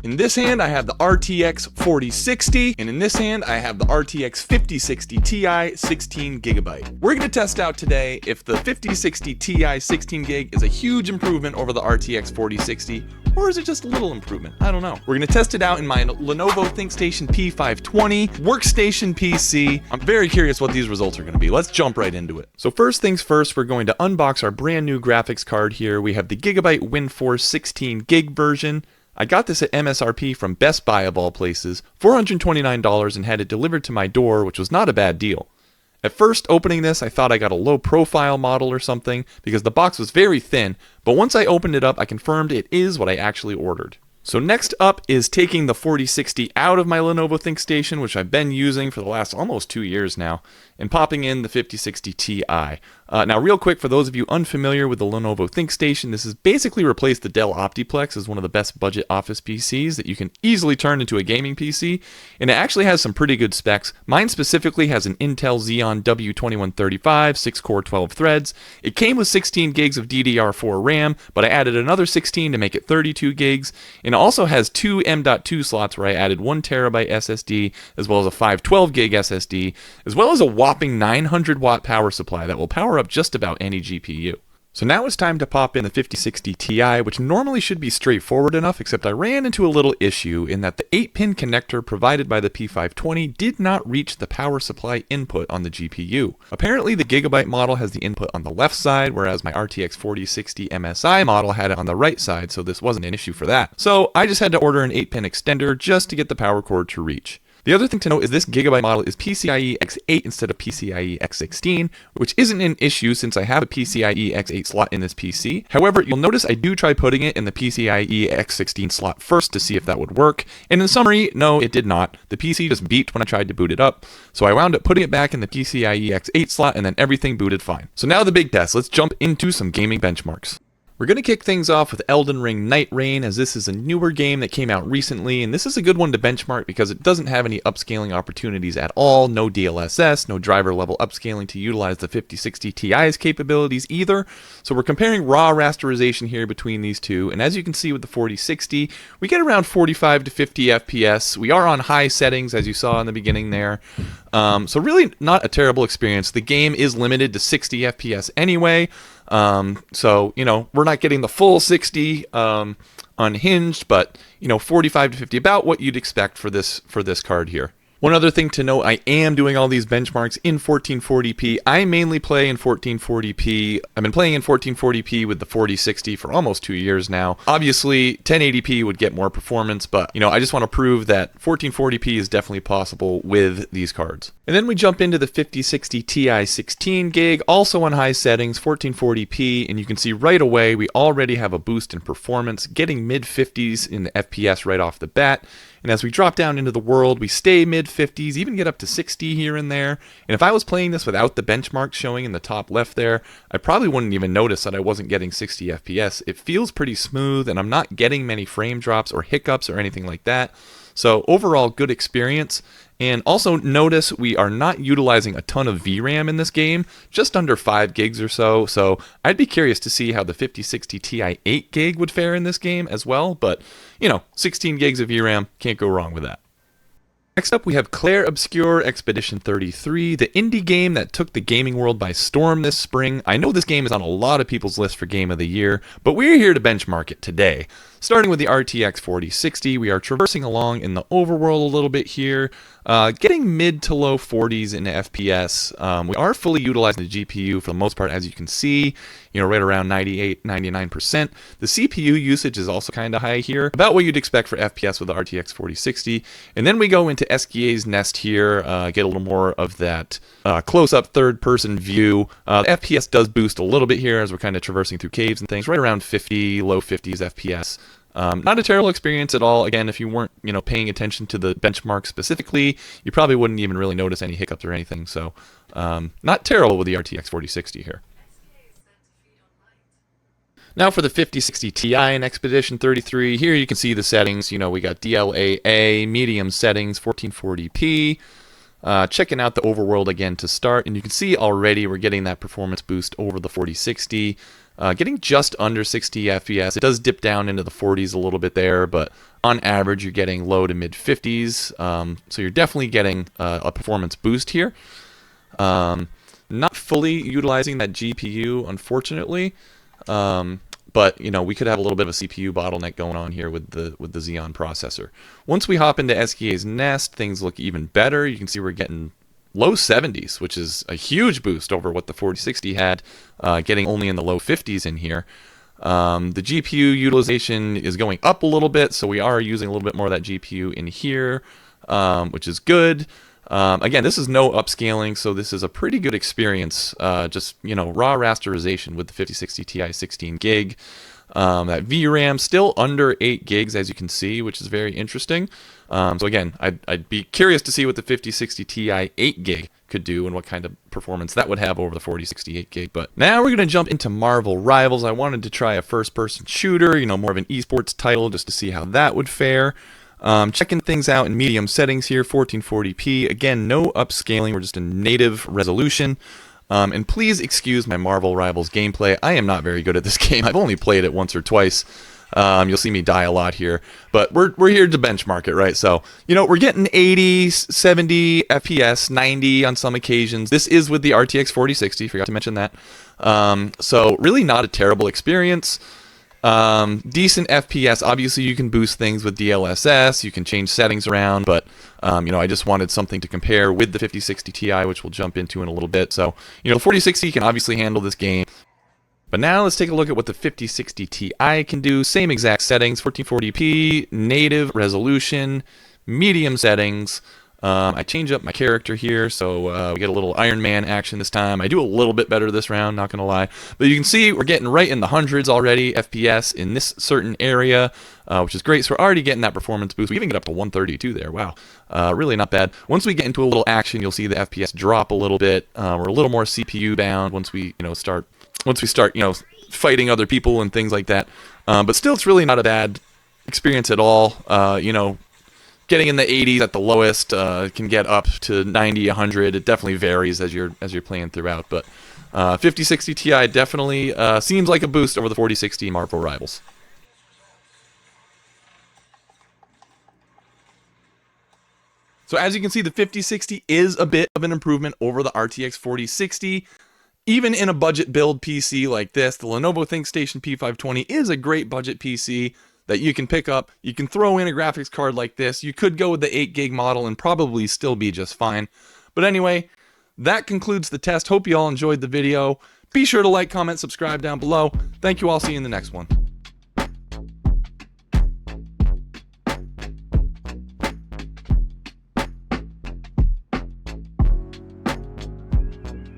In this hand, I have the RTX 4060, and in this hand, I have the RTX 5060 Ti 16GB. We're going to test out today if the 5060 Ti 16GB is a huge improvement over the RTX 4060, or is it just a little improvement? I don't know. We're going to test it out in my Lenovo Thinkstation P520 Workstation PC. I'm very curious what these results are going to be. Let's jump right into it. So first things first, we're going to unbox our brand new graphics card here. We have the Gigabyte WinForce 16GB version. I got this at MSRP from Best Buy of all places, $429, and had it delivered to my door, which was not a bad deal. At first opening this, I thought I got a low profile model or something because the box was very thin, but once I opened it up, I confirmed it is what I actually ordered. So next up is taking the 4060 out of my Lenovo Thinkstation, which I've been using for the last almost 2 years now, and popping in the 5060 Ti. Now real quick, for those of you unfamiliar with the Lenovo Thinkstation, this has basically replaced the Dell Optiplex as one of the best budget office PCs that you can easily turn into a gaming PC, and it actually has some pretty good specs. Mine specifically has an Intel Xeon W2135, 6-core 12 threads. It came with 16 gigs of DDR4 RAM, but I added another 16 to make it 32 gigs, and it also has two M.2 slots where I added 1 terabyte SSD, as well as a 512 gig SSD, as well as a whopping 900 watt power supply that will power up just about any GPU. So now it's time to pop in the 5060 Ti, which normally should be straightforward enough, except I ran into a little issue in that the 8-pin connector provided by the P520 did not reach the power supply input on the GPU. Apparently the Gigabyte model has the input on the left side, whereas my RTX 4060 MSI model had it on the right side, so this wasn't an issue for that. So I just had to order an 8-pin extender just to get the power cord to reach. The other thing to note is this Gigabyte model is PCIe X8 instead of PCIe X16, which isn't an issue since I have a PCIe X8 slot in this PC. However, you'll notice I do try putting it in the PCIe X16 slot first to see if that would work, and in summary, no, it did not. The PC just beeped when I tried to boot it up, so I wound up putting it back in the PCIe X8 slot, and then everything booted fine. So now the big test. Let's jump into some gaming benchmarks. We're going to kick things off with Elden Ring Night Rain, as this is a newer game that came out recently, and this is a good one to benchmark because it doesn't have any upscaling opportunities at all, no DLSS, no driver level upscaling to utilize the 5060 Ti's capabilities either, so we're comparing raw rasterization here between these two, and as you can see with the 4060, we get around 45 to 50 FPS. We are on high settings, as you saw in the beginning there, so really not a terrible experience. The game is limited to 60 FPS anyway, so, you know, we're not getting the full 60 unhinged, but, you know, 45 to 50, about what you'd expect for this card here. One other thing to note, I am doing all these benchmarks in 1440p. I mainly play in 1440p. I've been playing in 1440p with the 4060 for almost 2 years now. Obviously, 1080p would get more performance, but, you know, I just want to prove that 1440p is definitely possible with these cards. And then we jump into the 5060 Ti 16GB, also on high settings, 1440p, and you can see right away we already have a boost in performance, getting mid-50s in the FPS right off the bat. And as we drop down into the world, we stay mid-50s, even get up to 60 here and there. And if I was playing this without the benchmark showing in the top left there, I probably wouldn't even notice that I wasn't getting 60 FPS. It feels pretty smooth, and I'm not getting many frame drops or hiccups or anything like that. So overall, good experience. And also notice we are not utilizing a ton of VRAM in this game, just under 5 gigs or so. So I'd be curious to see how the 5060 Ti 8GB would fare in this game as well. But, you know, 16 gigs of VRAM, can't go wrong with that. Next up, we have Clair Obscur Expedition 33, the indie game that took the gaming world by storm this spring. I know this game is on a lot of people's list for Game of the Year, but we're here to benchmark it today. Starting with the RTX 4060, we are traversing along in the overworld a little bit here, getting mid to low 40s in FPS. We are fully utilizing the GPU for the most part, as you can see, you know, right around 98, 99%. The CPU usage is also kind of high here, about what you'd expect for FPS with the RTX 4060. And then we go into SKA's Nest here, get a little more of that close-up third-person view. The FPS does boost a little bit here as we're kind of traversing through caves and things, right around 50, low 50s FPS. Not a terrible experience at all. Again, if you weren't, you know, paying attention to the benchmark specifically, you probably wouldn't even really notice any hiccups or anything. So, not terrible with the RTX 4060 here. Now for the 5060 Ti and Expedition 33, here you can see the settings. You know, we got DLAA, medium settings, 1440p. Checking out the overworld again to start, and you can see already we're getting that performance boost over the 4060. Getting just under 60 FPS. It does dip down into the 40s a little bit there, but on average you're getting low to mid 50s. So you're definitely getting a performance boost here. Not fully utilizing that GPU, unfortunately. But you know, we could have a little bit of a CPU bottleneck going on here with the Xeon processor. Once we hop into SKA's Nest, things look even better. You can see we're getting low 70s, which is a huge boost over what the 4060 had, getting only in the low 50s in here. The GPU utilization is going up a little bit, so we are using a little bit more of that GPU in here, which is good. Again, this is no upscaling, so this is a pretty good experience. Just, you know, raw rasterization with the 5060 Ti 16 gig. That VRAM still under 8 gigs, as you can see, which is very interesting. So again, I'd be curious to see what the 5060 Ti 8 gig could do and what kind of performance that would have over the 4060 8 gig. But now we're going to jump into Marvel Rivals. I wanted to try a first-person shooter, you know, more of an esports title, just to see how that would fare. Checking things out in medium settings here, 1440p. Again, no upscaling. We're just in native resolution. And please excuse my Marvel Rivals gameplay. I am not very good at this game. I've only played it once or twice. You'll see me die a lot here. But we're here to benchmark it, right? So, you know, we're getting 80, 70 FPS, 90 on some occasions. This is with the RTX 4060. Forgot to mention that. So really not a terrible experience. Decent FPS. Obviously, you can boost things with DLSS. You can change settings around, but you know, I just wanted something to compare with the 5060 Ti, which we'll jump into in a little bit. So, you know, the 4060 can obviously handle this game. But now let's take a look at what the 5060 Ti can do. Same exact settings, 1440p, native resolution, medium settings. I change up my character here, so we get a little Iron Man action this time. I do a little bit better this round, not going to lie. But you can see we're getting right in the hundreds already, FPS in this certain area, which is great. So we're already getting that performance boost. We even get up to 132 there. Wow. Really not bad. Once we get into a little action, you'll see the FPS drop a little bit. We're a little more CPU bound once we, you know, start, you know, fighting other people and things like that. But still, it's really not a bad experience at all. You know, getting in the 80s at the lowest, can get up to 90, 100. It definitely varies as you're playing throughout. But 5060 Ti definitely seems like a boost over the 4060 Marvel Rivals. So as you can see, the 5060 is a bit of an improvement over the RTX 4060. Even in a budget build PC like this, the Lenovo Thinkstation P520 is a great budget PC that you can pick up. You can throw in a graphics card like this. You could go with the 8 gig model and probably still be just fine. But anyway, that concludes the test. Hope you all enjoyed the video. Be sure to like, comment, subscribe down below. Thank you all. See you in the next one.